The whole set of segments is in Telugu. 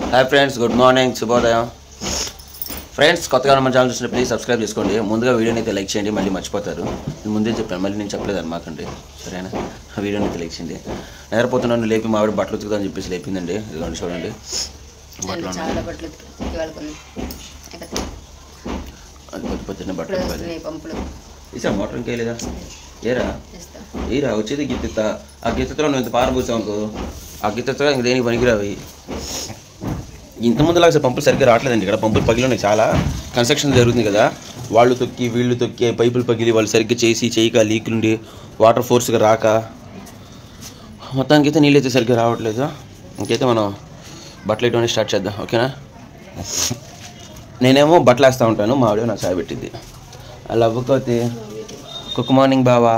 హాయ్ ఫ్రెండ్స్, గుడ్ మార్నింగ్, శుభోదయం ఫ్రెండ్స్. కొత్తగా మన ఛానల్ చూసిన ప్లీజ్ సబ్స్క్రైబ్ చేసుకోండి. ముందుగా వీడియోని అయితే లైక్ చేయండి, మళ్ళీ మర్చిపోతారు. నేను ముందే చెప్పాను, మళ్ళీ నేను చెప్పలేదు అనమాకండి, సరేనా? వీడియోని అయితే లైక్ చేయండి. నిద్రపోతున్నాను, లేపి మావిడ బట్టలు ఉతుకుదని చెప్పేసి లేపిందండి. ఇదిగోండి చూడండి, బట్టలు అది పొద్దు పొద్దున్నే బట్టలు ఇసా మోటార్ ఇంకా లేదా? ఏరా వచ్చేది గిత్తెత్త. ఆ గిత్తెత్తలో నువ్వు ఇంత పారబోసావు అనుకో, ఆ గిత్తెత్తలో ఇంక దేనికి పనికిరావి. ఇంతకుముందులాగా అసలు పంపులు సరిగ్గా రావట్లేదండి. ఇక్కడ పంపులు పగిలినాయి, చాలా కన్స్ట్రక్షన్ జరుగుతుంది కదా, వాళ్ళు తొక్కి వీళ్ళు తొక్కి పైపులు పగిలి వాళ్ళు సరిగ్గా చేయక లీకులుండి వాటర్ ఫోర్స్గా రాక మొత్తానికి అయితే నీళ్ళు అయితే సరిగ్గా రావట్లేదు. ఇంకైతే మనం బట్టలు వేయడం స్టార్ట్ చేద్దాం, ఓకేనా? నేనేమో బట్టలు వేస్తూ ఉంటాను, మా ఆవిడ నాకు చాయ్ పెట్టింది. అలా అవ్వకపోతే గుడ్ మార్నింగ్ బావా,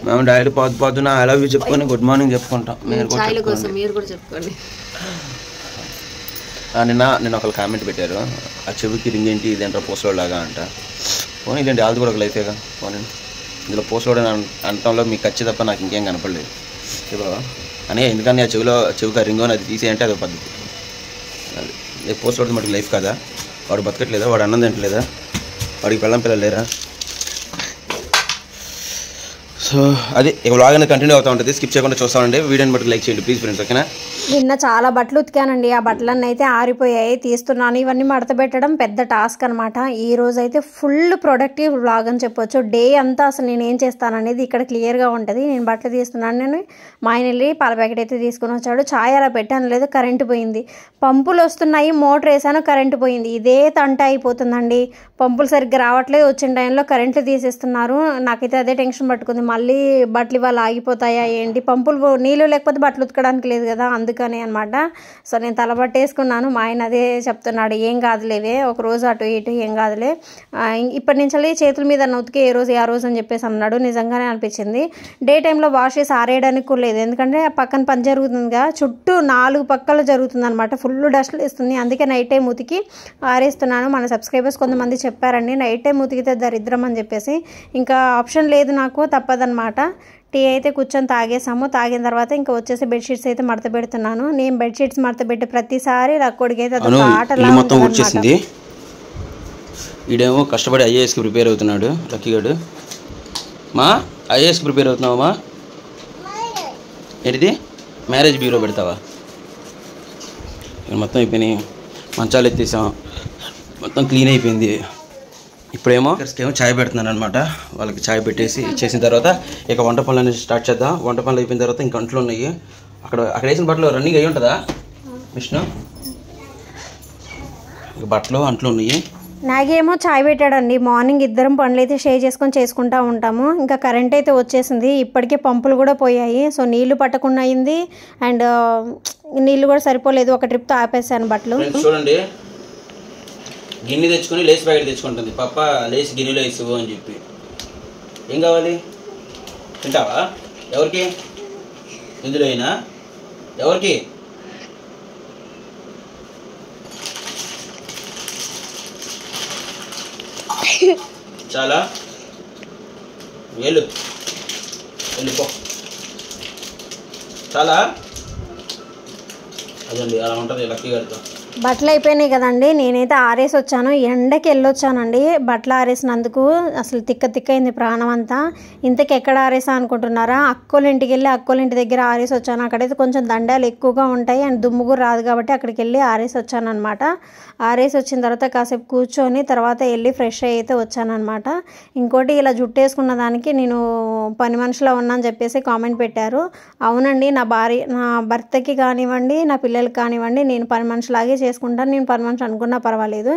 మేము డైలీ పొద్దున ఐ లవ్ యూ చెప్పుకొని గుడ్ మార్నింగ్ చెప్పుకుంటాం. మీరు కూడా చెప్పుకోండి. నిన్న ఒకళ్ళు కామెంట్ పెట్టారు, ఆ చెవికి రింగ్ ఏంటి ఇదేంటో పోస్టోడ్ లాగా అంట. పోనీ ఇదేంటి వాళ్ళది కూడా ఒక లైఫేగా. పోనీ ఇందులో పోస్టోడ్ అనటంలో మీకు ఖర్చు తప్ప నాకు ఇంకేం కనపడలేదు బాబా అని. ఎందుకని ఆ చెవికి ఆ రింగ్ అది తీసేయంటే అదొక పద్ధతి. అది పోస్టోడ్ మటుకు లైఫ్ కదా. వాడు బతకట్లేదా? వాడు అన్నం తింటలేదా? వాడికి పెళ్ళం పిల్లలు లేరా? సో అది ఇక వ్లాగ్ అనేది కంటిన్యూ అవుతూ ఉంటుంది, స్కిప్ చేయకుండా చూస్తామండి. వీడియోని బట్టి లైక్ చేయండి ప్లీజ్ ఫ్రెండ్స్, ఓకేనా? నిన్న చాలా బట్టలు ఉతికానండి, ఆ బట్టలన్నీ అయితే ఆరిపోయాయి, తీస్తున్నాను. ఇవన్నీ మడత పెట్టడం పెద్ద టాస్క్ అనమాట. ఈ రోజు అయితే ఫుల్ ప్రొడక్టివ్ వ్లాగ్ అని చెప్పొచ్చు. డే అంతా అసలు నేను ఏం చేస్తాను అనేది ఇక్కడ క్లియర్గా ఉంటుంది. నేను బట్టలు తీస్తున్నాను. నేను మా ఆయన వెళ్ళి పాల ప్యాకెట్ అయితే తీసుకుని వచ్చాడు. ఛాయ్ అలా పెట్టాను, లేదు కరెంటు పోయింది. పంపులు వస్తున్నాయి, మోటార్ వేసాను, కరెంటు పోయింది. ఇదే తంట అయిపోతుందండి. పంపులు సరిగ్గా రావట్లేదు, వచ్చిన టైంలో కరెంట్లు తీసేస్తున్నారు. నాకైతే అదే టెన్షన్ పట్టుకుంది. మళ్ళీ బట్టలు ఇవాళ ఆగిపోతాయా ఏంటి? పంపులు నీళ్ళు లేకపోతే బట్టలు ఉతకడానికి లేదు కదా, అందుకని అనమాట. సో నేను తలబట్టేసుకున్నాను. మా ఆయన అదే చెప్తున్నాడు, ఏం కాదులేవే, ఒక రోజు అటు ఇటు ఏం కాదులే, ఇప్పటి నుంచి చేతుల మీద ఉతికి ఏ రోజు అని చెప్పేసి అన్నాడు. నిజంగానే అనిపించింది. డే టైంలో వాష్ చేసి ఆరేయడానికి కూడా లేదు, ఎందుకంటే పక్కన పని జరుగుతుందిగా, చుట్టూ 4 పక్కలు జరుగుతుంది అనమాట. ఫుల్ డస్ట్ వేస్తుంది, అందుకే నైట్ టైం ఉతికి ఆరేస్తున్నాను. మన సబ్స్క్రైబర్స్ కొంతమంది చెప్పారండి, నైట్ టైం ఉతికితే దరిద్రం అని చెప్పేసి. ఇంకా ఆప్షన్ లేదు, నాకు తప్పదనమాట. టీ అయితే కూర్చొని తాగేసాము. తాగిన తర్వాత ఇంకా వచ్చేసి బెడ్షీట్స్ అయితే మడత పెడుతున్నాను. నేను బెడ్షీట్స్ మడత పెట్టి ప్రతిసారి రక్కోడికి అయితే అదొక ఆటలా వచ్చేసింది. ఈడేమో కష్టపడి ఐఏఎస్కి ప్రిపేర్ అవుతున్నాడు లక్కీగాడు. మా ఐఏఎస్కి ప్రిపేర్ అవుతున్నావా? ఏంటిది? మ్యారేజ్ బ్యూరో పెడతావా? మొత్తం అయిపోయినాయి, మంచాలు ఎత్తేసాం, మొత్తం క్లీన్ అయిపోయింది. ఇప్పుడేమో ఛాయ్ పెడుతున్నాను అనమాట. వాళ్ళకి ఛాయ్ పెట్టేసి ఇచ్చేసిన తర్వాత ఇక వంట పనులు అనేది స్టార్ట్ చేద్దాం. వంట పనులు అయిపోయిన తర్వాత ఇంక అంట్లు ఉన్నాయి. అక్కడ వేసిన బట్టలు రన్నింగ్ అయ్యి ఉంటుందా విష్ణు? ఇక బట్టలు అంట్లు ఉన్నాయి. నాగేమో ఛాయ్ పెట్టాడండి. మార్నింగ్ ఇద్దరం పనులు అయితే షేర్ చేసుకుంటూ ఉంటాము. ఇంకా కరెంట్ అయితే వచ్చేసింది. ఇప్పటికే పంపులు కూడా పోయాయి, సో నీళ్లు పట్టకుండా అయింది. అండ్ నీళ్లు కూడా సరిపోలేదు, ఒక ట్రిప్తో ఆపేసాను బట్టలు. చూడండి, గిన్నె తెచ్చుకొని లేస్ ప్యాకెట్ తెచ్చుకుంటుంది. పప్ప లేస్ గిన్నెలో వేసుకో అని చెప్పి. ఏం కావాలి? తింటావా? ఎవరికి? ఇందులో అయినా ఎవరికి? చాలా వెళ్ళిపో. చాలా అదండి, అలా ఉంటుంది లక్కీ గారితో. బట్టలు అయిపోయినాయి కదండి, నేనైతే ఆరేసి వచ్చాను. ఎండకి వెళ్ళొచ్చానండి బట్టలు ఆరేసినందుకు. అసలు తిక్కైంది ప్రాణం అంతా. ఇంతకు ఎక్కడ ఆరేసా అనుకుంటున్నారా? అక్కోలింటికి వెళ్ళి అక్కోలింటి దగ్గర ఆరేసి వచ్చాను. అక్కడైతే కొంచెం దండాలు ఎక్కువగా ఉంటాయి అండ్ దుమ్ము కూడా రాదు కాబట్టి అక్కడికి వెళ్ళి ఆరేసి వచ్చాను అనమాట. ఆరేసి వచ్చిన తర్వాత కాసేపు కూర్చొని తర్వాత వెళ్ళి ఫ్రెష్ అయితే వచ్చానమాట. ఇంకోటి, ఇలా జుట్టు వేసుకున్న దానికి నేను పని మనిషిలో ఉన్నా అని చెప్పేసి కామెంట్ పెట్టారు. అవునండి, నా భర్తకి కానివ్వండి, నా పిల్లలకి కానివ్వండి, నేను పని మనిషిలాగే చేసుకుంటాను. నేను పని మనిషి అనుకున్నా పర్వాలేదు.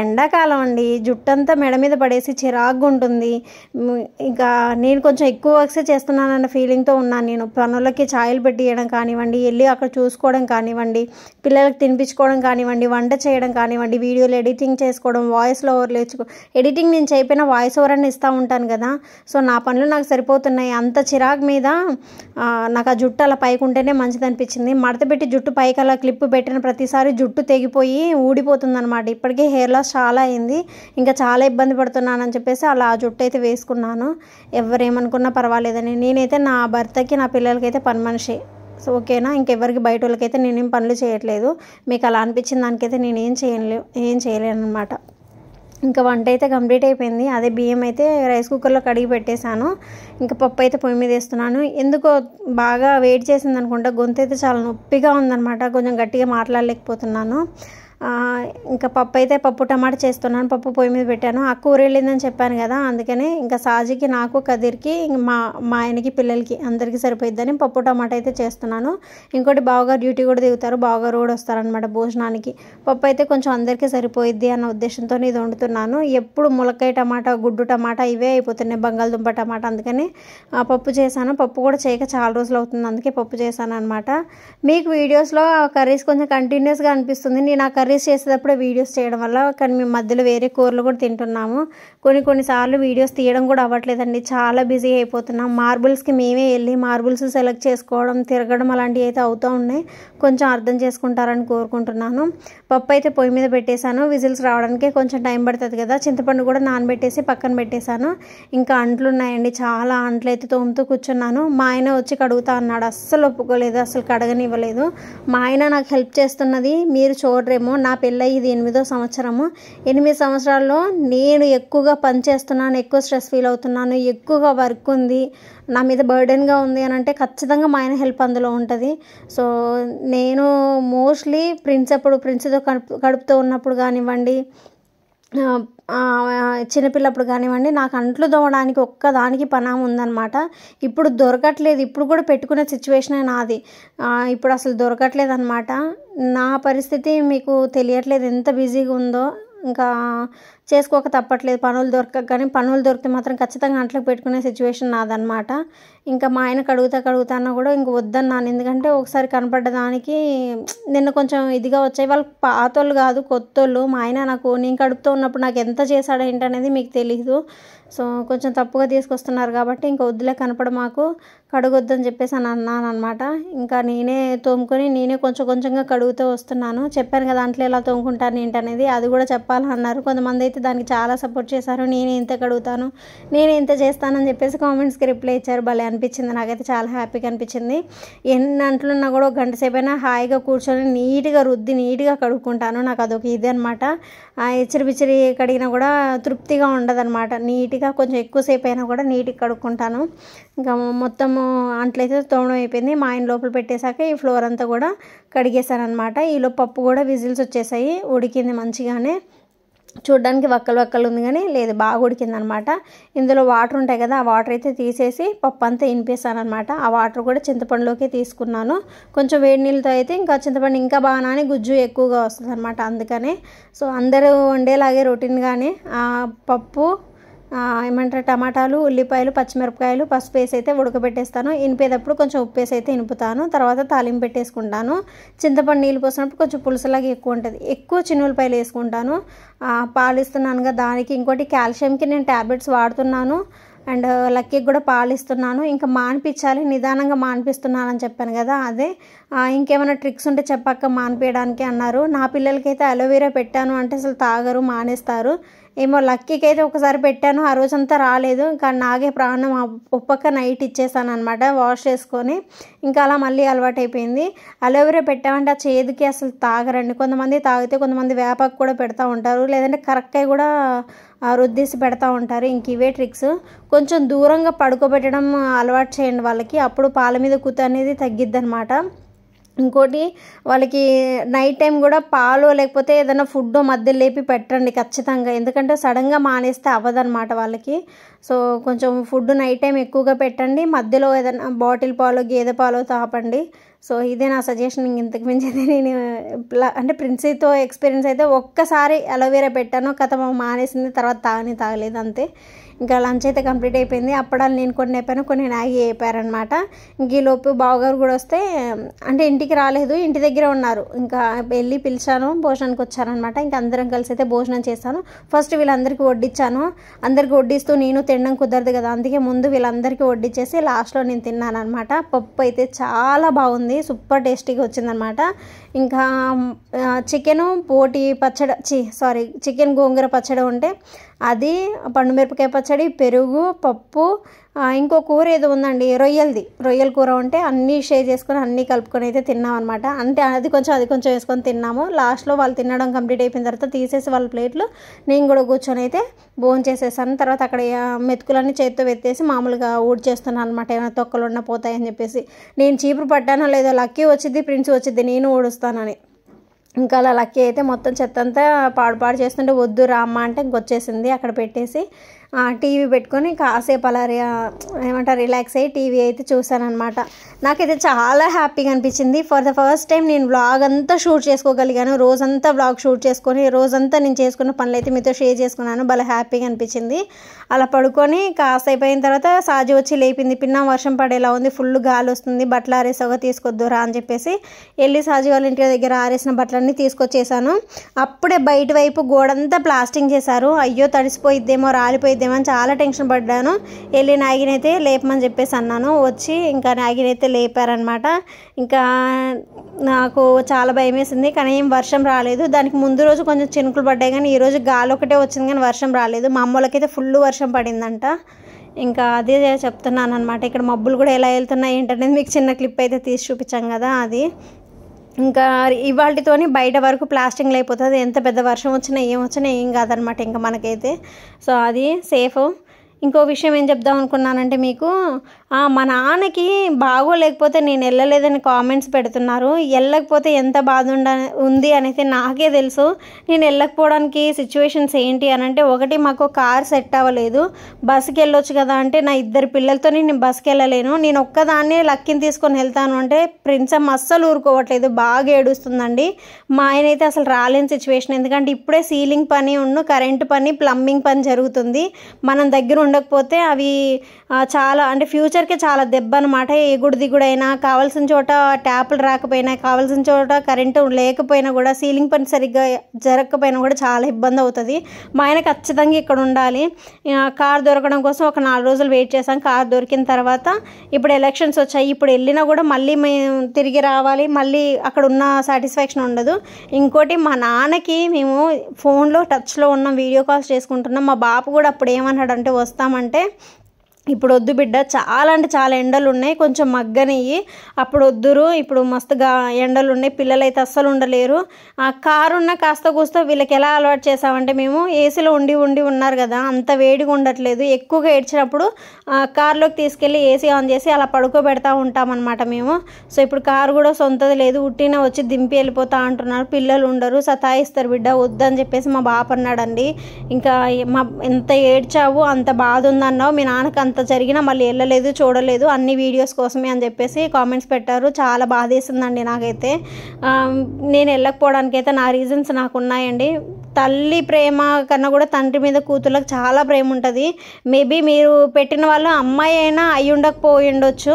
ఎండాకాలం అండి, జుట్టంతా మెడ మీద పడేసి చిరాగ్గా ఉంటుంది. ఇంకా నేను కొంచెం ఎక్కువ వర్క్సే చేస్తున్నానన్న ఫీలింగ్తో ఉన్నాను. నేను పనులకి ఛాయలు పెట్టి ఇవ్వడం కానివ్వండి, వెళ్ళి అక్కడ చూసుకోవడం కానివ్వండి, పిల్లలకి తినిపించుకోవడం కానివ్వండి, వంట చేయడం కానివ్వండి, వీడియోలు ఎడిటింగ్ చేసుకోవడం, వాయిస్లో ఓవర్లు ఎడిటింగ్ నేను చేయకపోయినా వాయిస్ ఓవర్ అని ఇస్తూ ఉంటాను కదా. సో నా పనులు నాకు సరిపోతున్నాయి. అంత చిరాకు మీద నాకు ఆ జుట్టు అలా పైకి ఉంటేనే మంచిది అనిపించింది. మడత పెట్టి జుట్టు పైకి అలా క్లిప్ పెట్టిన ప్రతిసారి జుట్టు తెగిపోయి ఊడిపోతుంది అనమాట. ఇప్పటికే హెయిర్ లాస్ చాలా అయింది, ఇంకా చాలా ఇబ్బంది పడుతున్నానని చెప్పేసి అలా ఆ జుట్టు అయితే వేసుకున్నాను. ఎవరేమనుకున్నా పర్వాలేదని. నేనైతే నా భర్తకి నా పిల్లలకైతే పని మనిషి. సో ఓకేనా. ఇంకెవరికి బయట వాళ్ళకైతే నేనేం పనులు చేయట్లేదు. మీకు అలా అనిపించిన దానికైతే నేను ఏం చేయలేను అనమాట. ఇంకా వంట అయితే కంప్లీట్ అయిపోయింది. అదే బియ్యం అయితే రైస్ కుక్కర్లో కడిగి పెట్టేశాను. ఇంకా పప్పు అయితే పొయ్యి మీద వేస్తున్నాను. ఎందుకో బాగా వెయిట్ చేసింది అనుకుంటా, గొంతు అయితే చాలా నొప్పిగా ఉందన్నమాట. కొంచెం గట్టిగా మాట్లాడలేకపోతున్నాను. ఇంకా పప్పు టమాటా చేస్తున్నాను. పప్పు పొయ్యి మీద పెట్టాను. ఆ కూర వెళ్ళిందని చెప్పాను కదా, అందుకనే ఇంకా సాజికి, నాకు, కదిర్కి, మా ఆయనకి, పిల్లలకి అందరికీ సరిపోయిద్దని పప్పు టమాటా అయితే చేస్తున్నాను. ఇంకోటి బావగారు డ్యూటీ కూడా దిగుతారు, బావగారు కూడా వస్తారనమాట భోజనానికి. పప్పు అయితే కొంచెం అందరికీ సరిపోయిద్ది అన్న ఉద్దేశంతో ఇది వండుతున్నాను. ఎప్పుడు ములక్కాయ టమాటా, గుడ్డు టమాటా ఇవే అయిపోతున్నాయి, బంగాళదుంప టమాటా. అందుకని ఆ పప్పు చేశాను. పప్పు కూడా చేయక చాలా రోజులు అవుతుంది, అందుకే పప్పు చేశాను అనమాట. మీకు వీడియోస్లో కర్రీస్ కొంచెం కంటిన్యూస్గా అనిపిస్తుంది. నేను ఆ కర్రీస్ చేసేటప్పుడే వీడియోస్ చేయడం వల్ల, కానీ మేము మధ్యలో వేరే కూరలు కూడా తింటున్నాము. కొన్నిసార్లు వీడియోస్ తీయడం కూడా అవ్వట్లేదండి, చాలా బిజీ అయిపోతున్నాం. మార్బుల్స్కి మేమే వెళ్ళి మార్బుల్స్ సెలెక్ట్ చేసుకోవడం, తిరగడం అలాంటివి అయితే అవుతూ ఉన్నాయి. కొంచెం అర్థం చేసుకుంటారని కోరుకుంటున్నాను. పప్పు అయితే పొయ్యి మీద పెట్టేశాను. విజిల్స్ రావడానికి కొంచెం టైం పడుతుంది కదా. చింతపండు కూడా నానబెట్టేసి పక్కన పెట్టేశాను. ఇంకా అంట్లు ఉన్నాయండి, చాలా అంట్లు అయితే తోముతూ కూర్చున్నాను. మా ఆయన వచ్చి కడుగుతా అన్నాడు, అస్సలు ఒప్పుకోలేదు, అసలు కడగనివ్వలేదు. మా ఆయన నాకు హెల్ప్ చేస్తున్నది మీరు చూడరేమో, నా పెళ్ళయి ఇది 8వ సంవత్సరము. 8 సంవత్సరాల్లో నేను ఎక్కువగా పని చేస్తున్నాను, ఎక్కువ స్ట్రెస్ ఫీల్ అవుతున్నాను, ఎక్కువగా వర్క్ ఉంది, నా మీద బర్డెన్గా ఉంది అని అంటే ఖచ్చితంగా మా ఆయన హెల్ప్ అందులో ఉంటుంది. సో నేను మోస్ట్లీ ప్రిన్స్తో కడుపుతూ ఉన్నప్పుడు కానివ్వండి, చిన్నపిల్లప్పుడు కానివ్వండి, నాకు అంట్లు తోమడానికి ఒక్కదానికి పనామ ఉందన్నమాట. ఇప్పుడు దొరకట్లేదు, ఇప్పుడు కూడా పెట్టుకునే సిచ్యువేషనే నాది. ఇప్పుడు అసలు దొరకట్లేదు అనమాట. నా పరిస్థితి మీకు తెలియట్లేదు ఎంత బిజీగా ఉందో. ఇంకా చేసుకోక తప్పట్లేదు, పనులు దొరకక. కానీ పనులు దొరికితే మాత్రం ఖచ్చితంగా అంట్లకు పెట్టుకునే సిచ్యువేషన్ నాదనమాట. ఇంకా మా ఆయన కడుగుతాన్నా కూడా ఇంక వద్దన్నాను. ఎందుకంటే ఒకసారి కనపడ్డదానికి నిన్న కొంచెం ఇదిగా వచ్చాయి. వాళ్ళు పాతోళ్ళు కాదు, కొత్తోళ్ళు. మా ఆయన నేను కడుపుతూ ఉన్నప్పుడు నాకు ఎంత చేశాడో ఏంటనేది మీకు తెలీదు. సో కొంచెం తప్పుగా తీసుకొస్తున్నారు కాబట్టి ఇంకా వద్దులే, మాకు కడుగొద్దని చెప్పేసి అని అన్నాను అనమాట. ఇంకా నేనే తోముకొని నేనే కొంచెంగా కడుగుతూ వస్తున్నాను. చెప్పాను కదా దాంట్లో ఎలా తోముకుంటాను ఏంటనేది, అది కూడా చెప్పాలన్నారు. కొంతమంది అయితే దానికి చాలా సపోర్ట్ చేశారు. నేనే ఇంత కడుగుతాను, నేనే ఇంత చేస్తానని చెప్పేసి కామెంట్స్కి రిప్లై ఇచ్చారు. భలే అనిపించింది, నాకైతే చాలా హ్యాపీగా అనిపించింది. ఎన్ని అంట్లున్నా కూడా ఒక గంట సేపైనా హాయిగా కూర్చొని నీట్గా రుద్ది నీట్గా కడుక్కుంటాను. నాకు అదొక ఇది అనమాట. బిచ్చిరి కడిగినా కూడా తృప్తిగా ఉండదన్నమాట. నీట్గా కొంచెం ఎక్కువసేపు అయినా కూడా నీట్గా కడుక్కుంటాను. ఇంకా మొత్తము అంట్లయితే తోమడం అయిపోయింది. మా ఆయన లోపల పెట్టేశాక ఈ ఫ్లోర్ అంతా కూడా కడిగేశాను అనమాట. ఈలో పప్పు కూడా విజిల్స్ వచ్చేసాయి, ఉడికింది మంచిగానే. చూడ్డానికి వక్కలు ఉంది కానీ లేదు, బాగా ఉడికింది అనమాట. ఇందులో వాటర్ ఉంటాయి కదా, ఆ వాటర్ అయితే తీసేసి పప్పు అంతా ఇనిపేసాను అనమాట. ఆ వాటర్ కూడా చింతపండులోకి తీసుకున్నాను. కొంచెం వేడి నీళ్ళతో అయితే ఇంకా చింతపండు ఇంకా బాగానే గుజ్జు ఎక్కువగా వస్తుంది అనమాట. అందుకనే సో అందరూ వండేలాగే రొటీన్గానే పప్పు ఏమంటారు టమాటాలు, ఉల్లిపాయలు, పచ్చిమిరపకాయలు, పసుపు వేసి అయితే ఉడకబెట్టేస్తాను. ఇనిపేటప్పుడు కొంచెం ఉప్పు వేసి అయితే ఇనుపుతాను. తర్వాత తాలింపు పెట్టేసుకుంటాను. చింతపండు నీళ్ళు పోసినప్పుడు కొంచెం పులుసులాగా ఎక్కువ ఉంటుంది. ఎక్కువ చిన్నులపాయలు వేసుకుంటాను. పాలు ఇస్తున్నానుగా దానికి. ఇంకోటి కాల్షియంకి నేను ట్యాబ్లెట్స్ వాడుతున్నాను. అండ్ లక్కీకి కూడా పాలు ఇస్తున్నాను. ఇంకా మానిపించాలి, నిదానంగా మానిపిస్తున్నాను అని చెప్పాను కదా, అదే. ఇంకేమైనా ట్రిక్స్ ఉంటే చెప్పక్క మానిపించడానికి అన్నారు. నా పిల్లలకైతే అలోవెరా పెట్టాను అంటే అసలు తాగరు, మానేస్తారు. ఏమో లక్కీకి అయితే ఒకసారి పెట్టాను, ఆ రోజంతా రాలేదు. ఇంకా నాగే ప్రాణం, ఒప్పక్క నైట్ ఇచ్చేసాను అనమాట వాష్ చేసుకొని. ఇంకా అలా మళ్ళీ అలవాటు అయిపోయింది. అలోవెరా పెట్టామంటే ఆ చేదుకి అసలు తాగరండి. కొంతమంది తాగితే కొంతమంది వేపాకు కూడా పెడతా ఉంటారు, లేదంటే కరక్కాయ కూడా రుద్దేసి పెడతా ఉంటారు. ఇంక ఇవే ట్రిక్స్. కొంచెం దూరంగా పడుకోబెట్టడం అలవాటు చేయండి వాళ్ళకి, అప్పుడు పాల మీద కూత అనేది తగ్గిద్ది అనమాట. ఇంకోటి వాళ్ళకి నైట్ టైం కూడా పాలు లేకపోతే ఏదైనా ఫుడ్ మధ్య లేపి పెట్టండి ఖచ్చితంగా, ఎందుకంటే సడన్గా మానేస్తే అవ్వదన్నమాట వాళ్ళకి. సో కొంచెం ఫుడ్ నైట్ టైం ఎక్కువగా పెట్టండి, మధ్యలో ఏదైనా బాటిల్ పాలు, గేదె పాలు తాపండి. సో ఇదే నా సజెషన్. ఇంతకు మించి అయితే నేను అంటే ప్రిన్సీతో ఎక్స్పీరియన్స్ అయితే ఒక్కసారి అలోవెరా పెట్టాను, కథ మానేసింది, తర్వాత తాగలేదు అంతే. ఇంకా లంచ్ అయితే కంప్లీట్ అయిపోయింది. అప్పడాలు నేను కొన్ని అయిపోయాను, కొన్ని మ్యాగీ అయిపోయారనమాట. ఇంక ఈ లోపు బావగారు కూడా వస్తే, అంటే ఇంటికి రాలేదు, ఇంటి దగ్గరే ఉన్నారు. ఇంకా వెళ్ళి పిలిచాను, భోజనానికి వచ్చారనమాట. ఇంకా అందరం కలిసి అయితే భోజనం చేశాను. ఫస్ట్ వీళ్ళందరికీ వడ్డించాను. అందరికీ వడ్డిస్తూ నేను తినడం కుదరదు కదా, అందుకే ముందు వీళ్ళందరికీ వడ్డించేసి లాస్ట్లో నేను తిన్నాను అనమాట. పప్పు అయితే చాలా బాగుంది, సూపర్ టేస్టీగా వచ్చిందనమాట. ఇంకా చికెను పోటీ పచ్చడి, చికెన్ గోంగూర పచ్చడి ఉంటే అది, పండుమిరపకాయ పచ్చడి, పెరుగు, పప్పు, ఇంకో కూర ఏదో ఉందండి, రొయ్యల కూర ఉంటే అన్నీ షేర్ చేసుకొని అన్నీ కలుపుకొని అయితే తిన్నాం అనమాట. అంటే అది కొంచెం వేసుకొని తిన్నాము. లాస్ట్లో వాళ్ళు తినడం కంప్లీట్ అయిపోయిన తర్వాత తీసేసి వాళ్ళ ప్లేట్లు నేను కూడా కూర్చొని అయితే భోజనం చేసేసాను. తర్వాత అక్కడ మెతుకులన్నీ చేతితో వెత్తేసి మామూలుగా ఊడ్ చేస్తున్నాను అనమాట, ఏమైనా తొక్కలు ఉన్న పోతాయని చెప్పేసి. నేను చీపురు పట్టానో లేదో లక్కీ వచ్చింది, ప్రిన్స్ వచ్చింది, నేను ఊడుస్తానని. ఇంకా అలా లక్కీ అయితే మొత్తం చెత్త అంతా పాడు చేస్తుంటే వద్దు రామ్మ అంటే ఇంకొచ్చేసింది. అక్కడ పెట్టేసి టీవీ పెట్టుకొని కాసేపు అలా ఏమంటారు రిలాక్స్ అయ్యి టీవీ అయితే చూసానమాట. నాకైతే చాలా హ్యాపీగా అనిపించింది. ఫర్ ద ఫస్ట్ టైం నేను వ్లాగ్ అంతా షూట్ చేసుకోగలిగాను. రోజంతా వ్లాగ్ షూట్ చేసుకొని రోజంతా నేను చేసుకున్న పనులు అయితే మీతో షేర్ చేసుకున్నాను. భలే హ్యాపీగా అనిపించింది. అలా పడుకొని కాసేపు అయిన తర్వాత సాజు వచ్చి లేపింది. పిన్న వర్షం పడేలా ఉంది, ఫుల్ గాలి వస్తుంది, బట్టలు ఆరేసాగా తీసుకొద్దురా అని చెప్పేసి వెళ్ళి సాజు వాళ్ళ ఇంటి దగ్గర ఆరేసిన బట్టలన్నీ తీసుకొచ్చేసాను. అప్పుడే బయట వైపు గోడంతా ప్లాస్టింగ్ చేశారు. అయ్యో తడిసిపోయిద్దేమో రాలిపోయిద్దేమో అని చాలా టెన్షన్ పడ్డాను. వెళ్ళి నాగినైతే లేపమని చెప్పేసి అన్నాను. వచ్చి ఇంకా నాగినైతే లేపారనమాట. ఇంకా నాకు చాలా భయం వేసింది, కానీ ఏం వర్షం రాలేదు. దానికి ముందు రోజు కొంచెం చినుకులు పడ్డాయి, కానీ ఈరోజు గాలి ఒకటే వచ్చింది కానీ వర్షం రాలేదు. మా అమ్మలకైతే ఫుల్ వర్షం పడిందంట. ఇంకా అదే చెప్తున్నాను అనమాట. ఇక్కడ మబ్బులు కూడా ఎలా వెళ్తున్నాయి ఏంటనేది మీకు చిన్న క్లిప్ అయితే తీసి చూపించాం కదా అది. ఇంకా ఇవాళతోని బయట వరకు ప్లాస్టింగ్ అయిపోతుంది. ఎంత పెద్ద వర్షం వచ్చినా ఏం కాదనమాట ఇంకా మనకైతే. సో అది సేఫ్. ఇంకో విషయం ఏం చెప్దాం అనుకున్నానంటే మీకు, మా నాన్నకి బాగోలేకపోతే నేను వెళ్ళలేదని కామెంట్స్ పెడుతున్నారు. వెళ్ళకపోతే ఎంత బాధ ఉంది అనేది నాకే తెలుసు. నేను వెళ్ళకపోవడానికి సిచ్యువేషన్స్ ఏంటి అని అంటే, ఒకటి మాకు కార్ సెట్ అవ్వలేదు. బస్సుకి వెళ్ళొచ్చు కదా అంటే నా 2 పిల్లలతో నేను బస్సుకి వెళ్ళలేను. నేను ఒక్కదాన్నే లక్కీని తీసుకొని వెళ్తాను అంటే ప్రిన్సమ్ అస్సలు ఊరుకోవట్లేదు, బాగా ఏడుస్తుందండి. మా ఆయన అయితే అసలు రాలేని సిచ్యువేషన్. ఎందుకంటే ఇప్పుడే సీలింగ్ పని కరెంటు పని ప్లంబింగ్ పని జరుగుతుంది. మనం దగ్గర ఉండకపోతే అవి చాలా అంటే ఫ్యూచర్కి చాలా దెబ్బ అనమాట. ఎగుడు దిగుడైనా, కావాల్సిన చోట ట్యాపులు రాకపోయినా, కావాల్సిన చోట కరెంటు లేకపోయినా కూడా, సీలింగ్ పని సరిగ్గా జరగకపోయినా కూడా చాలా ఇబ్బంది అవుతుంది. మా ఆయన ఖచ్చితంగా ఇక్కడ ఉండాలి. కార్ దొరకడం కోసం ఒక 4 రోజులు వెయిట్ చేశాం. కార్ దొరికిన తర్వాత ఇప్పుడు ఎలక్షన్స్ వచ్చాయి. ఇప్పుడు వెళ్ళినా కూడా మళ్ళీ మేము తిరిగి రావాలి, మళ్ళీ అక్కడ ఉన్న సాటిస్ఫాక్షన్ ఉండదు. ఇంకోటి మా నాన్నకి మేము ఫోన్లో టచ్లో ఉన్నాం, వీడియో కాల్స్ చేసుకుంటున్నాం. మా బాపు కూడా అప్పుడు ఏమన్నాడంటే వస్తామంటే ఇప్పుడు వద్దు బిడ్డ, చాలా అంటే చాలా ఎండలు ఉన్నాయి, కొంచెం మగ్గనియ్యి, అప్పుడు వద్దురు, ఇప్పుడు మస్తుగా ఎండలు ఉన్నాయి, పిల్లలు అయితే అస్సలు ఉండలేరు. ఆ కారు ఉన్న కాస్త కూస్త వీళ్ళకి ఎలా అలవాటు చేసామంటే, మేము ఏసీలో ఉండి ఉన్నారు కదా, అంత వేడిగా ఉండట్లేదు. ఎక్కువగా ఏడ్చినప్పుడు కారులోకి తీసుకెళ్ళి ఏసీ ఆన్ చేసి అలా పడుకోబెడతా ఉంటామన్నమాట మేము. సో ఇప్పుడు కారు కూడా సొంతది లేదు, ఉట్టిన వచ్చి దింపి వెళ్ళిపోతా అంటున్నారు. పిల్లలు ఉండరు, సతాయిస్తారు బిడ్డ, వద్దని చెప్పేసి మా బాప అన్నాడండి. ఇంకా ఎంత ఏడ్చావు, అంత బాధ ఉందన్నావు, మీ నాన్నకు అంత జరిగినా మళ్ళీ వెళ్ళలేదు, చూడలేదు, అన్ని వీడియోస్ కోసమే అని చెప్పేసి కామెంట్స్ పెట్టారు. చాలా బాధేసిందండి నాకైతే. నేను వెళ్ళకపోవడానికి అయితే నా రీజన్స్ నాకు ఉన్నాయండి. తల్లి ప్రేమ కన్నా కూడా తండ్రి మీద కూతుర్లకు చాలా ప్రేమ ఉంటుంది. మేబీ మీరు పెట్టిన వాళ్ళు అమ్మాయి అయినా అయి ఉండకపోయి ఉండొచ్చు,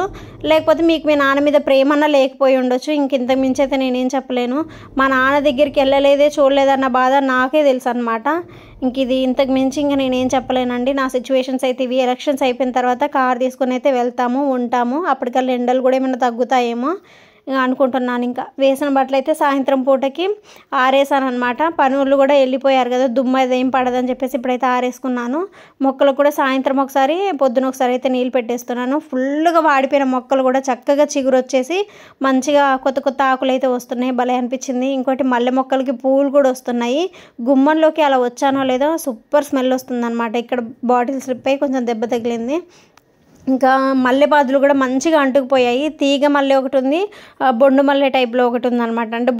లేకపోతే మీకు మీ నాన్న మీద ప్రేమ అన్నా లేకపోయి ఉండొచ్చు. ఇంత మించి అయితే నేనేం చెప్పలేను. మా నాన్న దగ్గరికి వెళ్ళలేదే, చూడలేదన్న బాధ నాకే తెలుసు అనమాట. ఇది ఇంతకు మించి ఇంకా నేనేం చెప్పలేనండి. నా సిచ్యువేషన్స్ అయితే ఇవి. ఎలక్షన్స్ అయిపోయిన తర్వాత కార్ తీసుకొని అయితే వెళ్తాము, ఉంటాము. అప్పటికల్లా ఎండలు కూడా ఏమైనా తగ్గుతాయేమో అనుకుంటున్నాను. ఇంకా వేసిన బట్టలు అయితే సాయంత్రం పూటకి ఆరేసాను అనమాట. పనులు కూడా వెళ్ళిపోయారు కదా, దుమ్ము అది ఏం పడదని చెప్పేసి ఇప్పుడైతే ఆరేసుకున్నాను. మొక్కలకు కూడా సాయంత్రం ఒకసారి పొద్దున ఒకసారి అయితే నీళ్ళు పెట్టేస్తున్నాను. ఫుల్గా వాడిపోయిన మొక్కలు కూడా చక్కగా చిగురు వచ్చేసి మంచిగా కొత్త ఆకులు అయితే వస్తున్నాయి. భలే అనిపించింది. ఇంకోటి మల్లె మొక్కలకి పూలు కూడా వస్తున్నాయి. గుమ్మంలోకి అలా వచ్చానో లేదో సూపర్ స్మెల్ వస్తుంది అనమాట. ఇక్కడ బాటిల్ స్లిప్ అయ్యి కొంచెం దెబ్బ తగిలింది. ఇంకా మల్లె పాదులు కూడా మంచిగా అంటుకుపోయాయి. తీగ మల్లె ఒకటి ఉంది, బొండు మల్లె టైప్లో ఒకటి ఉందన్నమాట. అంటే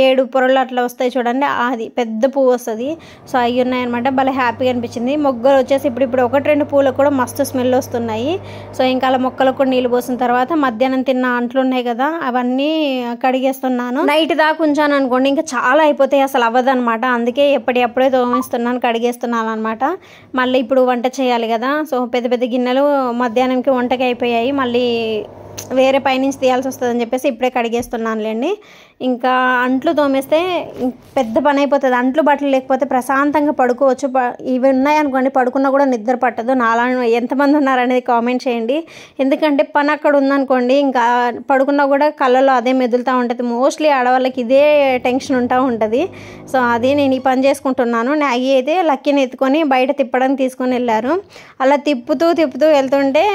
7 పొరలు అట్లా వస్తాయి చూడండి, అది పెద్ద పువ్వు వస్తుంది. సో అవి ఉన్నాయన్నమాట. భలే హ్యాపీగా అనిపించింది. మొగ్గలు వచ్చేసి ఇప్పుడు 1-2 పూలకు కూడా మస్తు స్మెల్ వస్తున్నాయి. సో ఇంకా అలా మొక్కలకు కూడా నీళ్ళు పోసిన తర్వాత మధ్యాహ్నం తిన్న అంట్లు ఉన్నాయి కదా, అవన్నీ కడిగేస్తున్నాను. నైట్ దాకా ఉంచాను అనుకోండి, ఇంకా చాలా అయిపోతాయి, అసలు అవ్వదనమాట. అందుకే ఎప్పుడే తోమేస్తున్నాను, కడిగేస్తున్నాను అనమాట. మళ్ళీ ఇప్పుడు వంట చేయాలి కదా. సో పెద్ద గిన్నెలు మధ్యాహ్నంకి వంటకి అయిపోయాయి, మళ్ళీ వేరే పైనుంచి తీయాల్సి వస్తుందని చెప్పేసి ఇప్పుడే కడిగేస్తున్నానులేండి. ఇంకా అంట్లు తోమేస్తే పెద్ద పని అయిపోతుంది. అంట్లు బట్టలు లేకపోతే ప్రశాంతంగా పడుకోవచ్చు. ఇవి ఉన్నాయనుకోండి పడుకున్నా కూడా నిద్ర పట్టదు. నాలా ఎంతమంది ఉన్నారనేది కామెంట్ చేయండి. ఎందుకంటే పని అక్కడ ఉందనుకోండి ఇంకా పడుకున్నా కూడా కళ్ళలో అదే మెదులుతూ ఉంటుంది. మోస్ట్లీ ఆడవాళ్ళకి ఇదే టెన్షన్ ఉంటూ ఉంటుంది. సో అది నేను ఈ పని చేసుకుంటున్నాను. మ్యాగీ అయితే లక్కీని ఎత్తుకొని బయట తిప్పడానికి తీసుకొని వెళ్ళారు. అలా తిప్పుతూ వెళ్తుంటే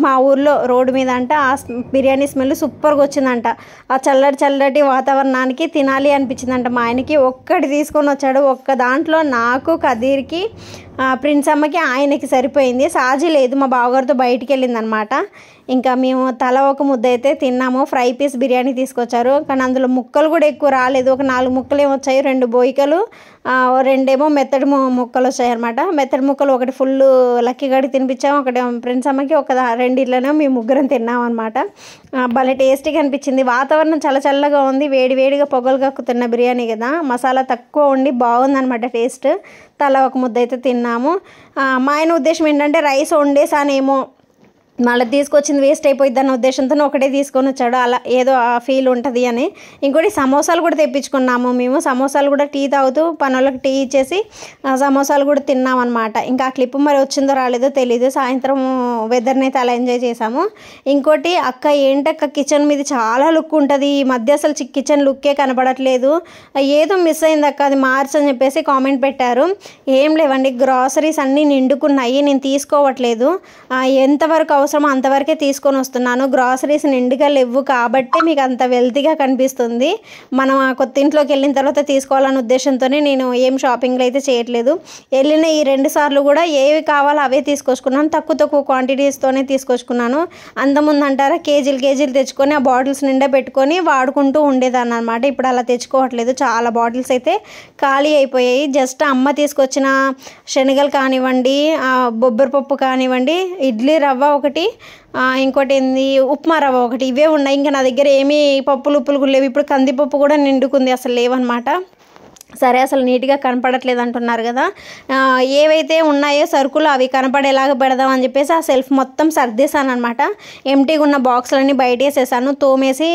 మా ఊర్లో రోడ్డు మీద అంట ఆ బిర్యానీ స్మెల్ సూపర్గా వచ్చిందంట. ఆ చల్లటి వాతావరణానికి తినాలి అనిపించిందంట. మా ఆయనకి ఒక్కటి తీసుకొని వచ్చాడు. ఒక్క దాంట్లో నాకు, కదీర్కి, ప్రిన్స్ అమ్మకి, ఆయనకి సరిపోయింది. సాజీ లేదు, మా బావగారితో బయటికి వెళ్ళిందనమాట. ఇంకా మేము తల ఒక ముద్ద అయితే తిన్నాము. ఫ్రై పీస్ బిర్యానీ తీసుకొచ్చారు, కానీ అందులో ముక్కలు కూడా ఎక్కువ రాలేదు. ఒక 4 ముక్కలు ఏమో వచ్చాయి, 2 బోయికలు, 2 మెత్తడి ముక్కలు వచ్చాయి అనమాట. మెత్తడి ముక్కలు ఒకటి ఫుల్ లక్కీ గడికి తినిపించాము, ఒకటి ప్రిన్స్ అమ్మకి, ఒక 2 ఇట్లనే మేము ముగ్గురం తిన్నాం అనమాట. భలే టేస్టీగా అనిపించింది. వాతావరణం చాలా చల్లగా ఉంది, వేడిగా పొగలు కక్కుతున్న బిర్యానీ కదా, మసాలా తక్కువ ఉండి బాగుందనమాట టేస్ట్. తల ఒక ముద్ద అయితే తిన్నాము. మా ఆయన ఉద్దేశం ఏంటంటే రైస్ వండేసానేమో మళ్ళీ తీసుకొచ్చింది వేస్ట్ అయిపోయింది అన్న ఉద్దేశంతో ఒకటే తీసుకొని వచ్చాడు. అలా ఏదో ఆ ఫీల్ ఉంటుంది అని. ఇంకోటి సమోసాలు కూడా తెప్పించుకున్నాము మేము. సమోసాలు కూడా టీ తాగుతూ పనులకు టీ ఇచ్చేసి సమోసాలు కూడా తిన్నామన్నమాట. ఇంకా ఆ క్లిప్ మరి వచ్చిందో రాలేదో తెలీదు. సాయంత్రం వెదర్ని అయితే అలా ఎంజాయ్ చేసాము. ఇంకోటి అక్క ఏంటక్క కిచెన్ మీద చాలా లుక్ ఉంటుంది, ఈ మధ్య అసలు కిచెన్ లుక్కే కనబడట్లేదు, ఏదో మిస్ అయింది అక్క, అది మార్చని చెప్పేసి కామెంట్ పెట్టారు. ఏం లేవండి, గ్రాసరీస్ అన్నీ నిండుకున్నాయి, నేను తీసుకోవట్లేదు. ఎంతవరకు అవసరమో అంతవరకే తీసుకొని వస్తున్నాను. గ్రాసరీస్ నిండుగా లేవు కాబట్టి మీకు అంత వెల్తీగా కనిపిస్తుంది. మనం ఆ కొత్త ఇంట్లోకి వెళ్ళిన తర్వాత తీసుకోవాలనే ఉద్దేశంతోనే నేను ఏం షాపింగ్లు అయితే చేయట్లేదు. వెళ్ళిన ఈ 2 సార్లు కూడా ఏవి కావాలో అవే తీసుకొచ్చుకున్నాను. తక్కువ క్వాంటిటీస్తోనే తీసుకొచ్చుకున్నాను. అంతకుముందు అంటారా కేజీలు తెచ్చుకొని ఆ బాటిల్స్ నిండా పెట్టుకొని వాడుకుంటూ ఉండేదాన్ని అనమాట. ఇప్పుడు అలా తెచ్చుకోవట్లేదు. చాలా బాటిల్స్ అయితే ఖాళీ అయిపోయాయి. జస్ట్ అమ్మ తీసుకొచ్చిన శనగలు కానివ్వండి, బొబ్బరి పప్పు కానివ్వండి, ఇడ్లీ రవ్వ ఒకటి, ఇంకోటి ఏంది ఉప్మా రవ్వ ఒకటి, ఇవే ఉన్నాయి. ఇంకా నా దగ్గర ఏమీ పప్పులు ఉప్పులు లేవు. ఇప్పుడు కందిపప్పు కూడా నిండుకుంది, అసలు లేవన్నమాట. సరే అసలు నీట్గా కనపడట్లేదు అంటున్నారు కదా, ఏవైతే ఉన్నాయో సరుకులు అవి కనపడేలాగా పెడదామని చెప్పేసి ఆ సెల్ఫ్ మొత్తం సర్దేశాను అనమాట. ఎంటీగా ఉన్న బాక్సులన్నీ బయట వేసేసాను, తోమేసి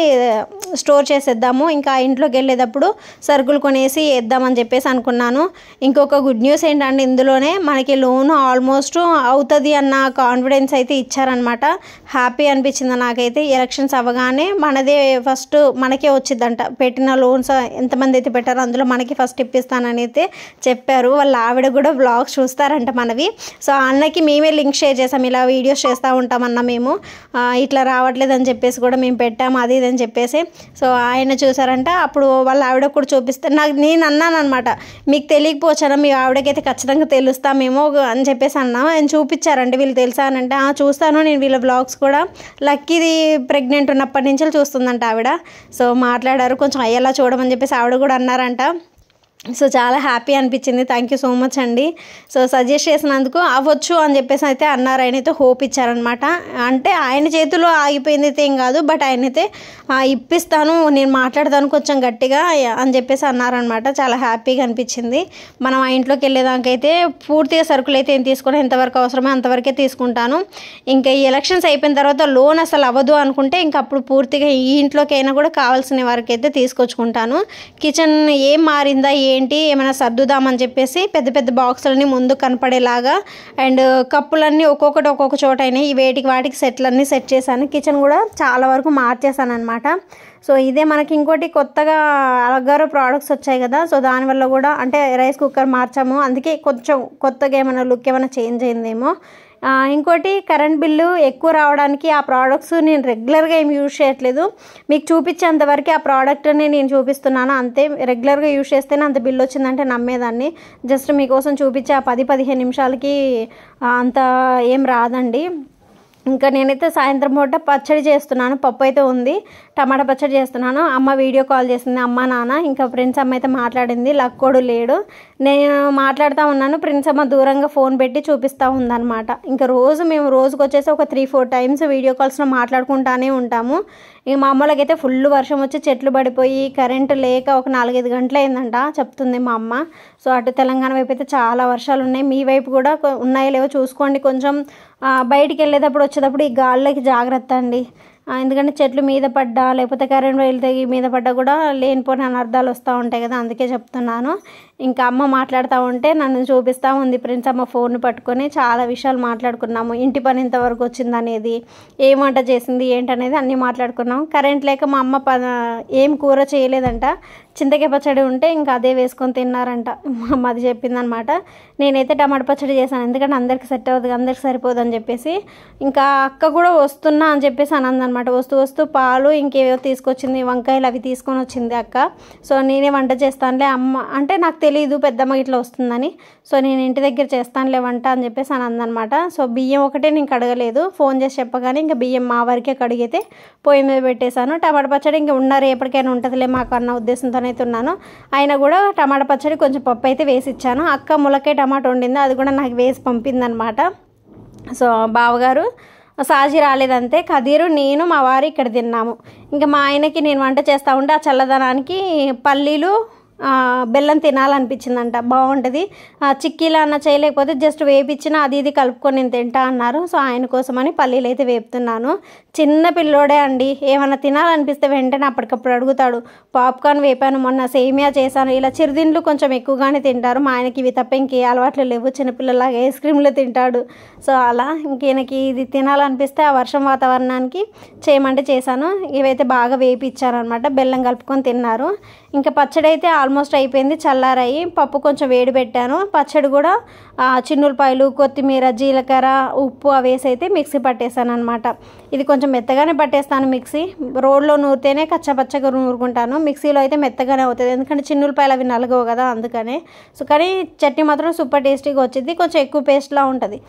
స్టోర్ చేసేద్దాము. ఇంకా ఇంట్లోకి వెళ్ళేటప్పుడు సరుకులు కొనేసి వేద్దామని చెప్పేసి అనుకున్నాను. ఇంకొక గుడ్ న్యూస్ ఏంటంటే ఇందులోనే మనకి లోన్ ఆల్మోస్ట్ అవుతుంది అన్న కాన్ఫిడెన్స్ అయితే ఇచ్చారనమాట. హ్యాపీ అనిపించింది నాకైతే. ఎలక్షన్స్ అవ్వగానే మనదే ఫస్ట్ మనకే వచ్చిందంట. పెట్టిన లోన్స్ ఎంతమంది అయితే పెట్టారో అందులో మనకి ఫస్ట్ ఇప్పిస్తానని అయితే చెప్పారు. వాళ్ళ ఆవిడ కూడా వ్లాగ్స్ చూస్తారంట మనవి. సో అన్నకి మేమే లింక్ షేర్ చేసాం, ఇలా వీడియోస్ చేస్తూ ఉంటామన్నా మేము, ఇట్లా రావట్లేదని చెప్పేసి కూడా మేము పెట్టాము అది ఇదని చెప్పేసి. సో ఆయన చూసారంట. అప్పుడు వాళ్ళ ఆవిడ కూడా చూపిస్తే నేను అన్నాను అనమాట, మీకు తెలియకపోవచ్చానా, మీ ఆవిడకైతే ఖచ్చితంగా తెలుస్తామేమో అని చెప్పేసి అన్నా. ఆయన చూపించారంటే వీళ్ళు తెలుసా అని అంటే చూస్తాను నేను, వీళ్ళ వ్లాగ్స్ కూడా లక్కీది ప్రెగ్నెంట్ ఉన్నప్పటి నుంచి చూస్తుందంట ఆవిడ. సో మాట్లాడారు, కొంచెం అయ్యేలా చూడమని చెప్పేసి ఆవిడ కూడా అన్నారంట. సో చాలా హ్యాపీ అనిపించింది. థ్యాంక్ యూ సో మచ్ అండి. సో సజెస్ట్ చేసినందుకు అవ్వచ్చు అని చెప్పేసి అయితే అన్నారు. ఆయన అయితే హోప్ ఇచ్చారనమాట. అంటే ఆయన చేతిలో ఆగిపోయింది అయితే ఏం కాదు, బట్ ఆయన అయితే ఇప్పిస్తాను, నేను మాట్లాడతాను కొంచెం గట్టిగా అని చెప్పేసి అన్నారనమాట. చాలా హ్యాపీగా అనిపించింది. మనం ఆ ఇంట్లోకి వెళ్ళేదానికైతే పూర్తిగా సరుకులు అయితే ఏం తీసుకొని ఎంతవరకు అవసరమో అంతవరకే తీసుకుంటాను. ఇంకా ఈ ఎలక్షన్స్ అయిపోయిన తర్వాత లోన్ అసలు అవ్వదు అనుకుంటే ఇంకా అప్పుడు పూర్తిగా ఈ ఇంట్లోకి అయినా కూడా కావాల్సిన వరకు అయితే తీసుకొచ్చుకుంటాను. కిచెన్ ఏం మారిందా ఏంటి ఏమైనా సర్దుదామని చెప్పేసి పెద్ద బాక్సులన్నీ ముందు కనపడేలాగా అండ్ కప్పులన్నీ ఒక్కొక్క చోట అయినాయి. వాటికి సెట్లన్నీ సెట్ చేశాను. కిచెన్ కూడా చాలా వరకు మార్చేసాను అనమాట. సో ఇదే మనకి ఇంకోటి కొత్తగా అలగారో ప్రోడక్ట్స్ వచ్చాయి కదా, సో దానివల్ల కూడా అంటే రైస్ కుక్కర్ మార్చాము, అందుకే కొంచెం కొత్తగా ఏమైనా లుక్ ఏమైనా చేంజ్ అయిందేమో. ఇంకోటి కరెంట్ బిల్లు ఎక్కువ రావడానికి ఆ ప్రోడక్ట్స్ నేను రెగ్యులర్గా ఏమి యూజ్ చేయట్లేదు. మీకు చూపించేంతవరకు ఆ ప్రోడక్ట్ని నేను చూపిస్తున్నాను అంతే. రెగ్యులర్గా యూజ్ చేస్తేనే అంత బిల్లు వచ్చిందంటే నమ్మేదాన్ని. జస్ట్ మీకోసం చూపించే ఆ 10-15 నిమిషాలకి అంత ఏం రాదండి. ఇంకా నేనైతే సాయంత్రం పూట పచ్చడి చేస్తున్నాను. పప్పు అయితే ఉంది, టమాటా పచ్చడి చేస్తున్నాను. అమ్మ వీడియో కాల్ చేసింది, అమ్మ నాన్న. ఇంకా ప్రిన్స్ అమ్మ అయితే మాట్లాడింది, లక్కోడు లేడు. నేను మాట్లాడుతూ ఉన్నాను, ప్రిన్స్ అమ్మ దూరంగా ఫోన్ పెట్టి చూపిస్తూ ఉందన్నమాట. ఇంకా మేము రోజుకి వచ్చేసి ఒక 3-4 టైమ్స్ వీడియో కాల్స్లో మాట్లాడుకుంటానే ఉంటాము. ఇక మా అమ్మలకైతే ఫుల్ వర్షం వచ్చి చెట్లు పడిపోయి కరెంటు లేక ఒక 4-5 గంటలు అయిందంట చెప్తుంది మా అమ్మ. సో అటు తెలంగాణ వైపు అయితే చాలా వర్షాలు ఉన్నాయి. మీ వైపు కూడా ఉన్నాయో లేవో చూసుకోండి. కొంచెం బయటికి వెళ్ళేటప్పుడు వచ్చేటప్పుడు ఈ గాలిలోకి జాగ్రత్త అండి. ఎందుకంటే చెట్లు మీద పడ్డా లేకపోతే కరెంట్ వైర్లు తెగి మీద పడ్డా కూడా లేనిపోయిన అనర్థాలు వస్తూ ఉంటాయి కదా, అందుకే చెప్తున్నాను. ఇంకా అమ్మ మాట్లాడుతూ ఉంటే నన్ను చూపిస్తూ ఉంది ప్రిన్స్ అమ్మ ఫోన్ పట్టుకొని. చాలా విషయాలు మాట్లాడుకున్నాము, ఇంటి పని ఎంతవరకు వచ్చింది అనేది, ఏం వంట చేసింది ఏంటనేది అన్నీ మాట్లాడుకున్నాం. కరెంట్ లేక మా అమ్మ ఏం కూర చేయలేదంట, చింతకాయ పచ్చడి ఉంటే ఇంకా అదే వేసుకొని తిన్నారంట. మా అమ్మ అది చెప్పిందనమాట. నేనైతే టమాటా పచ్చడి చేశాను, ఎందుకంటే అందరికి సెట్ అవుతుంది, అందరికి సరిపోదు అని చెప్పేసి. ఇంకా అక్క కూడా వస్తున్నా అని చెప్పేసి అనందనమాట. వస్తూ పాలు ఇంకేవో తీసుకొచ్చింది, వంకాయలు అవి తీసుకొని వచ్చింది అక్క. సో నేనే వంట చేస్తానులే అమ్మ అంటే, నాకు తెలియదు పెద్దమ్మ ఇట్లా వస్తుందని. సో నేను ఇంటి దగ్గర చేస్తానులే వంట అని చెప్పేసి అనందనమాట. సో బియ్యం ఒకటే నేను కడగలేదు, ఫోన్ చేసి చెప్పగానే ఇంకా బియ్యం మా వరకే కడిగితే పొయ్యి మీద పెట్టేశాను. టమాటా పచ్చడి ఇంకా ఉన్నారు ఎప్పటికైనా ఉంటుందిలే మాకు అన్న ఉద్దేశంతో అయితే ఉన్నాను. అయినా కూడా టమాటా పచ్చడి కొంచెం పప్పు అయితే వేసి ఇచ్చాను. అక్క ములక్కాయ టమాటా వండింది, అది కూడా నాకు వేసి పంపిందనమాట. సో బావగారు సాజీ రాలేదంతే, కదీరు నేను మా వారు ఇక్కడ తిన్నాము. ఇంకా మా ఆయనకి నేను వంట చేస్తూ ఉంటే ఆ చల్లదనానికి పల్లీలు బెల్లం తినాలనిపించిందంట, బాగుంటుంది. చిక్కీలా అన్న చేయలేకపోతే జస్ట్ వేపించిన అది ఇది కలుపుకొని నేను తింటా అన్నారు. సో ఆయన కోసమని పల్లీలు అయితే వేపుతున్నాను. చిన్న పిల్లోడే అండి, ఏమన్నా తినాలనిపిస్తే వెంటనే అప్పటికప్పుడు అడుగుతాడు. పాప్కార్న్ వేపాను, మొన్న సేమియా చేశాను, ఇలా చిరుదిండ్లు కొంచెం ఎక్కువగానే తింటారు. మా ఆయనకి ఇవి తప్ప ఇంకే అలవాట్లు లేవు, చిన్నపిల్లలాగా ఐస్ క్రీమ్లు తింటాడు. సో అలా ఇంకేనకి ఇది తినాలనిపిస్తే ఆ వర్షం వాతావరణానికి చేయమంటే చేశాను. ఇవైతే బాగా వేపిచ్చారనమాట, బెల్లం కలుపుకొని తిన్నారు. ఇంకా పచ్చడి అయితే ఆల్మోస్ట్ అయిపోయింది, చల్లారాయి. పప్పు కొంచెం వేడి పెట్టాను. పచ్చడి కూడా చిన్నులపాయలు, కొత్తిమీర, జీలకర్ర, ఉప్పు అవేసి అయితే మిక్సీ పట్టేశాను అనమాట. ఇది కొంచెం మెత్తగానే పట్టేస్తాను మిక్సీ, రోడ్లో నూరితేనే కచ్చపచ్చగా నూరుకుంటాను, మిక్సీలో అయితే మెత్తగానే అవుతుంది, ఎందుకంటే చిన్నులపాయలు అవి నలగవు కదా అందుకనే. సో కానీ చట్నీ మాత్రం సూపర్ టేస్టీగా వచ్చింది, కొంచెం ఎక్కువ పేస్ట్లా ఉంటుంది.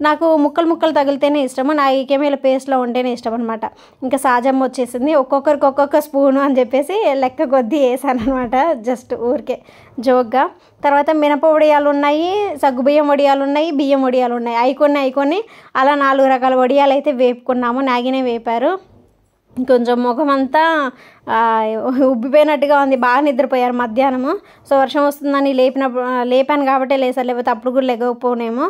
నాకు ముక్కలు తగిలితేనే ఇష్టము, నా ఈకేమీల పేస్ట్లో ఉంటేనే ఇష్టం అనమాట. ఇంకా సాజమ్మ వచ్చేసింది, ఒక్కొక్కరికి ఒక్కొక్క స్పూను అని చెప్పేసి లెక్క కొద్దీ వేసాను అనమాట, జస్ట్ ఊరికే జోక్గా. తర్వాత మినప వడియాలు ఉన్నాయి, సగ్గుబియ్యం వడియాలు ఉన్నాయి, బియ్యం వడియాలు ఉన్నాయి. అయికొని అలా 4 రకాల వడియాలు అయితే వేపుకున్నాము, నాగినే వేపారు. కొంచెం ముఖం అంతా ఉబ్బిపోయినట్టుగా ఉంది, బాగా నిద్రపోయారు మధ్యాహ్నము. సో వర్షం వస్తుందని లేపాను కాబట్టి లేసారు, లేకపోతే అప్పుడు కూడా లెగకపోనేమో.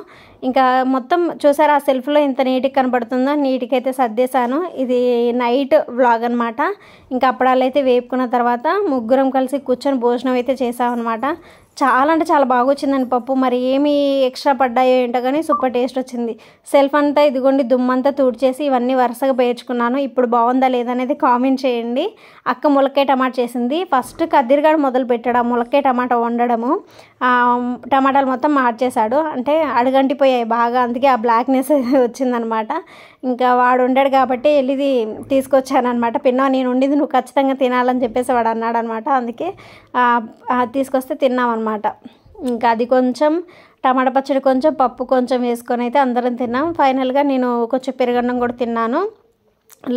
ఇంకా మొత్తం చూసారు ఆ సెల్ఫ్లో ఇంత నీట్గా కనబడుతుందో, నీట్గా అయితే సర్దేశాను. ఇది నైట్ వ్లాగ్ అనమాట. ఇంకా అప్పడాలు అయితే వేపుకున్న తర్వాత ముగ్గురం కలిసి కూర్చొని భోజనం అయితే చేసామన్నమాట. చాలా అంటే చాలా బాగా వచ్చిందండి పప్పు, మరి ఏమి ఎక్స్ట్రా పడ్డాయో ఏంటో కానీ సూపర్ టేస్ట్ వచ్చింది. సెల్ఫ్ అంతా ఇదిగోండి దుమ్మంతా తుడిచేసి ఇవన్నీ వరుసగా పేర్చుకున్నాను. ఇప్పుడు బాగుందా లేదనేది కామెంట్ చేయండి. అక్క ములక్కాయ టమాటా చేసింది, ఫస్ట్ కద్దిరిగాడు మొదలు పెట్టాడు ఆ ములక్కాయ టమాటా వండడము. టమాటాలు మొత్తం మార్చేశాడు, అంటే అడుగంటిపోయాయి బాగా, అందుకే ఆ బ్లాక్నెస్ వచ్చిందనమాట. ఇంకా వాడు ఉండాడు కాబట్టి వెళ్ళి తీసుకొచ్చానమాట. పిన్నా నేను ఉండింది నువ్వు ఖచ్చితంగా తినాలని చెప్పేసి వాడు అన్నాడు అనమాట, అందుకే తీసుకొస్తే తిన్నామన్నమాట. ఇంకా అది కొంచెం టమాటా పచ్చడి కొంచెం పప్పు కొంచెం వేసుకొని అయితే అందరం తిన్నాం. ఫైనల్గా నేను కొంచెం పెరుగన్నం కూడా తిన్నాను.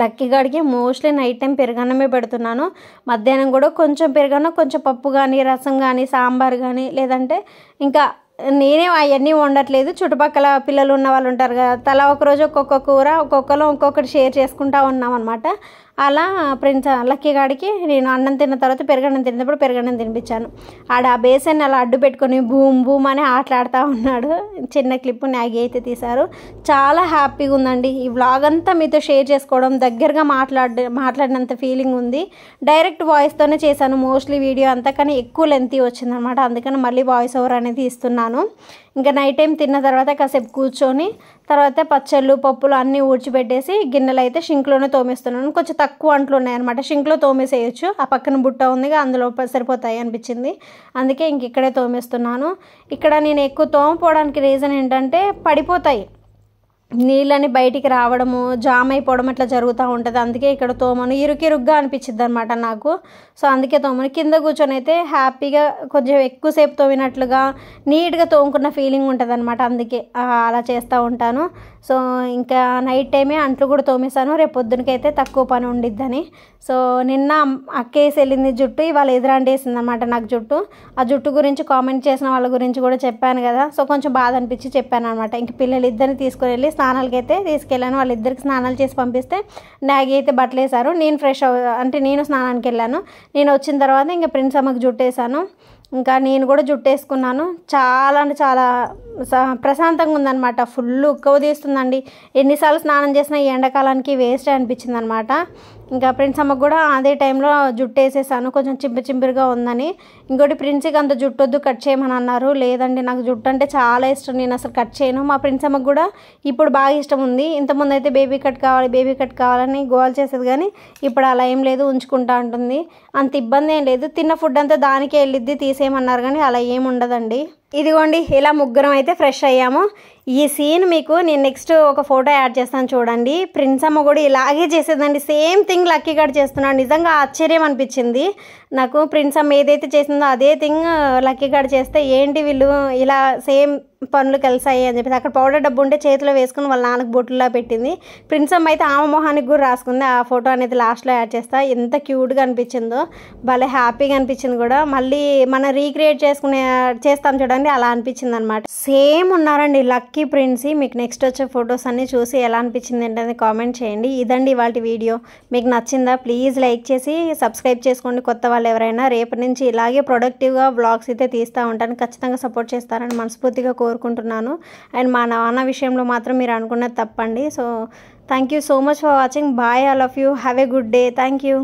లక్కీగాడికి మోస్ట్లీ నైట్ టైం పెరుగన్నమే పెడుతున్నాను. మధ్యాహ్నం కూడా కొంచెం పెరుగన్నం, కొంచెం పప్పు కానీ, రసం కానీ, సాంబార్ కానీ, లేదంటే ఇంకా నేనే అవన్నీ వండట్లేదు, చుట్టుపక్కల పిల్లలు ఉన్న వాళ్ళు ఉంటారు కదా, తలా ఒకరోజు ఒక్కొక్క కూర ఒక్కొక్కరు ఒక్కొక్కటి షేర్ చేసుకుంటూ ఉన్నాం అనమాట. అలా లక్కీ గాడికి నేను అన్నం తిన్న తర్వాత పెరుగన్నం తిన్నప్పుడు పెరుగన్నం తినిపించాను. ఆడ ఆ బేసన్ అలా అడ్డు పెట్టుకొని బూమ్ బూమ్ అని ఆటలాడుతూ ఉన్నాడు. చిన్న క్లిప్ మ్యాగీ అయితే తీశారు, చాలా హ్యాపీగా ఉందండి. ఈ వ్లాగ్ అంతా మీతో షేర్ చేసుకోవడం, దగ్గరగా మాట్లాడినంత ఫీలింగ్ ఉంది. డైరెక్ట్ వాయిస్తోనే చేశాను మోస్ట్లీ వీడియో అంతా, కానీ ఎక్కువ లెంతీ వచ్చిందనమాట, అందుకని మళ్ళీ వాయిస్ ఓవర్ అనేది ఇస్తున్నాను. ఇంకా నైట్ టైం తిన్న తర్వాత కాసేపు కూర్చొని తర్వాత పచ్చళ్ళు పప్పులు అన్నీ ఊడ్చిపెట్టేసి గిన్నెలు అయితే షింక్లోనే తోమేస్తున్నాను. కొంచెం తక్కువ అంట్లు ఉన్నాయన్నమాట, షింక్లో తోమేసేయచ్చు, ఆ పక్కన బుట్ట ఉంది అందులో సరిపోతాయి అనిపించింది, అందుకే ఇంక ఇక్కడే తోమేస్తున్నాను. ఇక్కడ నేను ఎక్కువ తోమపోవడానికి రీజన్ ఏంటంటే పడిపోతాయి నీళ్ళని, బయటికి రావడము, జామ్ అయిపోవడం అట్లా జరుగుతూ ఉంటుంది, అందుకే ఇక్కడ తోమను. ఇరుగ్గా అనిపించింది అనమాట నాకు, సో అందుకే తోమను. కింద కూర్చొని అయితే హ్యాపీగా కొంచెం ఎక్కువసేపు తోమినట్లుగా నీట్గా తోముకున్న ఫీలింగ్ ఉంటుంది అనమాట, అందుకే అలా చేస్తూ ఉంటాను. సో ఇంకా నైట్ టైమే అంట్లు కూడా తోమేశాను, రేపు పొద్దునకైతే తక్కువ పని ఉండిద్దని. సో నిన్న అక్కేసి వెళ్ళింది జుట్టు, ఇవాళ ఎదురాంటి వేసింది అనమాట నాకు జుట్టు. ఆ జుట్టు గురించి కామెంట్ చేసిన వాళ్ళ గురించి కూడా చెప్పాను కదా, సో కొంచెం బాధ అనిపించి చెప్పాను అనమాట. ఇంక పిల్లలు ఇద్దరిని తీసుకొని వెళ్ళి స్నానాలకి అయితే తీసుకెళ్ళాను. వాళ్ళిద్దరికి స్నానాలు చేసి పంపిస్తే డాగీ అయితే బట్టలు వేశారు. నేను అంటే నేను స్నానానికి వెళ్ళాను. నేను వచ్చిన తర్వాత ఇంకా ప్రిన్స్ అమ్మకి జుట్టు వేసాను. ఇంకా నేను కూడా జుట్టు వేసుకున్నాను. చాలా అంటే చాలా ప్రశాంతంగా ఉందన్నమాట. ఫుల్ ఉక్క తీస్తుందండి. ఎన్నిసార్లు స్నానం చేసినా ఈ ఎండాకాలానికి వేస్ట్ అనిపించింది అనమాట. ఇంకా ప్రిన్స్ అమ్మకు కూడా అదే టైంలో జుట్టు వేసేసాను, కొంచెం చింపిరిగా ఉందని. ఇంకోటి ప్రిన్స్కి అంత జుట్టు వద్దు, కట్ చేయమని అన్నారు. లేదండి, నాకు జుట్టు అంటే చాలా ఇష్టం, నేను అసలు కట్ చేయను. మా ప్రిన్స్ అమ్మకు కూడా ఇప్పుడు బాగా ఇష్టం ఉంది. ఇంతకుముందు అయితే బేబీ కట్ కావాలని గోల్ చేసేది, కానీ ఇప్పుడు అలా ఏం లేదు, ఉంచుకుంటా ఉంటుంది. అంత ఇబ్బంది ఏం లేదు. తిన్న ఫుడ్ అంతా దానికే వెళ్ళిద్ది, తీసేయమన్నారు, కానీ అలా ఏం ఉండదండి. ఇదిగోండి, ఇలా ముగ్గురం అయితే ఫ్రెష్ అయ్యాము. ఈ సీన్ మీకు నేను నెక్స్ట్ ఒక ఫోటో యాడ్ చేస్తాను చూడండి. ప్రిన్స్ అమ్మ కూడా ఇలాగే చేసేదండి, సేమ్ థింగ్ లక్కీ గారు చేస్తున్నాడు. నిజంగా ఆశ్చర్యం అనిపించింది నాకు. ప్రిన్స్ అమ్మ ఏదైతే చేసిందో అదే థింగ్ లక్కీ గారు చేస్తే ఏంటి వీళ్ళు ఇలా సేమ్ పనులు కలిసాయి అని చెప్పేసి అక్కడ పౌడర్ డబ్బు ఉంటే చేతిలో వేసుకుని వాళ్ళ నాన్నకు బొట్టులా పెట్టింది. ప్రిన్స్ అమ్మ అయితే ఆమె మొహానికి కూడా రాసుకుంది. ఆ ఫోటో అనేది లాస్ట్లో యాడ్ చేస్తా. ఎంత క్యూట్గా అనిపించిందో, భలే హ్యాపీగా అనిపించింది కూడా. మళ్ళీ మనం రీక్రియేట్ చేస్తాం చూడండి, అలా అనిపించింది అనమాట. సేమ్ ఉన్నారండి లక్కీ ప్రిన్స్. మీకు నెక్స్ట్ వచ్చే ఫొటోస్ అన్నీ చూసి ఎలా అనిపించింది ఏంటనేది కామెంట్ చేయండి. ఇదండి ఇవాళ వీడియో. మీకు నచ్చిందా? ప్లీజ్ లైక్ చేసి సబ్స్క్రైబ్ చేసుకోండి కొత్త వాళ్ళు ఎవరైనా. రేపటి నుంచి ఇలాగే ప్రొడక్టివ్గా వ్లాగ్స్ అయితే తీస్తూ ఉంటాను. ఖచ్చితంగా సపోర్ట్ చేస్తారని మనస్ఫూర్తిగా కోరుకుంటున్నాను. అండ్ మా నాన్న విషయంలో మాత్రం మీరు అనుకున్నది తప్పండి. So thank you so much for watching. Bye, all of you. Have a good day. Thank you.